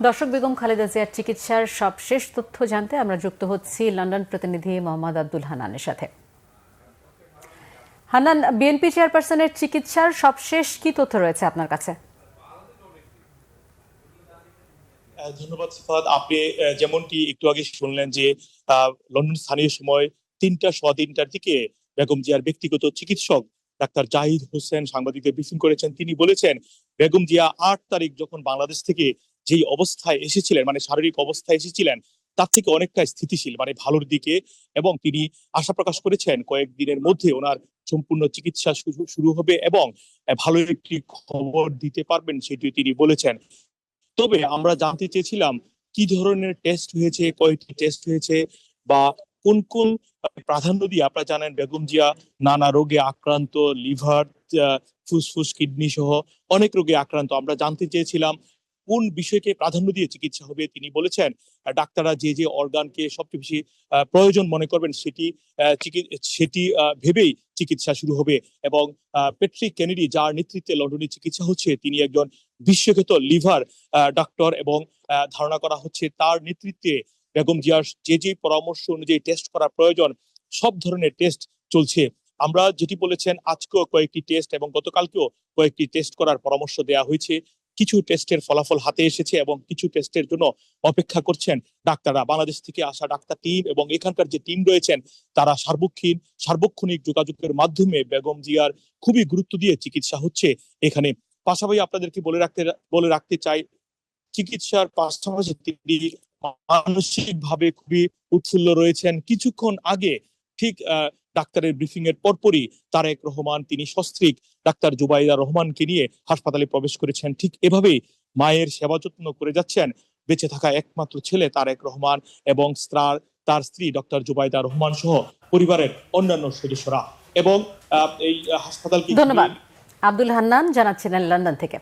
দর্শক, বেগম খালেদা জিয়ার চিকিৎসার সবশেষ তথ্য জানতে আমরা যুক্ত হচ্ছি লন্ডন প্রতিনিধি মোহাম্মদ আব্দুল হান্নানের সাথে। হান্নান, বিএনপি চেয়ারপারসনের চিকিৎসার সবশেষ কি তথ্য রয়েছে আপনার কাছে? ধন্যবাদ সিফাত। আপনি যেমনটি একটু আগে শুনলেন যে লন্ডন স্থানীয় সময় 3টার দিকে বেগম জিয়ার ব্যক্তিগত চিকিৎসক ডাক্তার জাহিদ হোসেন সাংবাদিকদের ব্রিফিং করেছেন। তিনি বলেছেন বেগম জিয়া 8 তারিখ যখন বাংলাদেশ থেকে যেই অবস্থায় এসেছিলেন, মানে শারীরিক অবস্থায় এসেছিলেন, তার থেকে অনেকটা স্থিতিশীল, মানে ভালোর দিকে। এবং তিনি আশা প্রকাশ করেছেন কয়েকদিনের মধ্যে ওনার সম্পূর্ণ চিকিৎসা শুরু হবে এবং ভালো একটি খবর দিতে পারবেন, সেটি তিনি বলেছেন। তবে আমরা জানতে চেয়েছিলাম কি ধরনের টেস্ট হয়েছে, কয়টি টেস্ট হয়েছে, বা কোন কোন প্রাধান্য দিয়ে। আপনারা জানেন বেগম জিয়া নানা রোগে আক্রান্ত, লিভার, ফুসফুস, কিডনি সহ অনেক রোগে আক্রান্ত। আমরা জানতে চেয়েছিলাম কোন বিষয়কে প্রাধান্য দিয়ে চিকিৎসা হবে। তিনি বলেছেন ডাক্তাররা যে যে অর্গানকে সবচেয়ে বেশি প্রয়োজন মনে করবেন সেটি ভেবেই চিকিৎসা শুরু হবে। এবং প্যাট্রিক কেনেডি, যার নেতৃত্বে লন্ডনে চিকিৎসা হচ্ছে, তিনি একজন বিশ্বখ্যাত লিভার ডক্টর, এবং ধারণা করা হচ্ছে তার নেতৃত্বে বেগম জিয়ার যে যে পরামর্শ অনুযায়ী টেস্ট করা প্রয়োজন সব ধরনের টেস্ট চলছে। আমরা যেটি বলেছেন, আজকেও কয়েকটি টেস্ট এবং গতকালকেও কয়েকটি টেস্ট করার পরামর্শ দেওয়া হয়েছে। কিছু টেস্টের ফলাফল হাতে এসেছে এবং কিছু টেস্টের জন্য অপেক্ষা করছেন ডাক্তাররা। বাংলাদেশ থেকে আসা ডাক্তার টিম এবং এখানকার যে টিম রয়েছেন, তারা সার্বক্ষণিক যোগাযোগের মাধ্যমে বেগম জিয়ার খুবই গুরুত্ব দিয়ে চিকিৎসা হচ্ছে এখানে। পাশাপাশি আপনাদেরকে বলে রাখতে চাই, চিকিৎসার পাশাপাশি তিনি মানসিক ভাবে খুবই উৎফুল্ল রয়েছেন। কিছুক্ষণ আগে ঠিক ডাক্তারের ব্রিফিং এর পরপরই তারেক রহমান, তিনি সস্ত্রীক ডাক্তার জুবাইদা রহমানকে নিয়ে হাসপাতালে প্রবেশ করেছেন। ঠিক এভাবেই মায়ের সেবা যত্ন করে যাচ্ছেন বেঁচে থাকা একমাত্র ছেলে তারেক রহমান এবং তার স্ত্রী ডক্টর জুবাইদা রহমান সহ পরিবারের অন্যান্য সদস্যরা। এবং এই হাসপাতালকে ধন্যবাদ। আব্দুল হান্নান জানাচ্ছিলেন লন্ডন থেকে।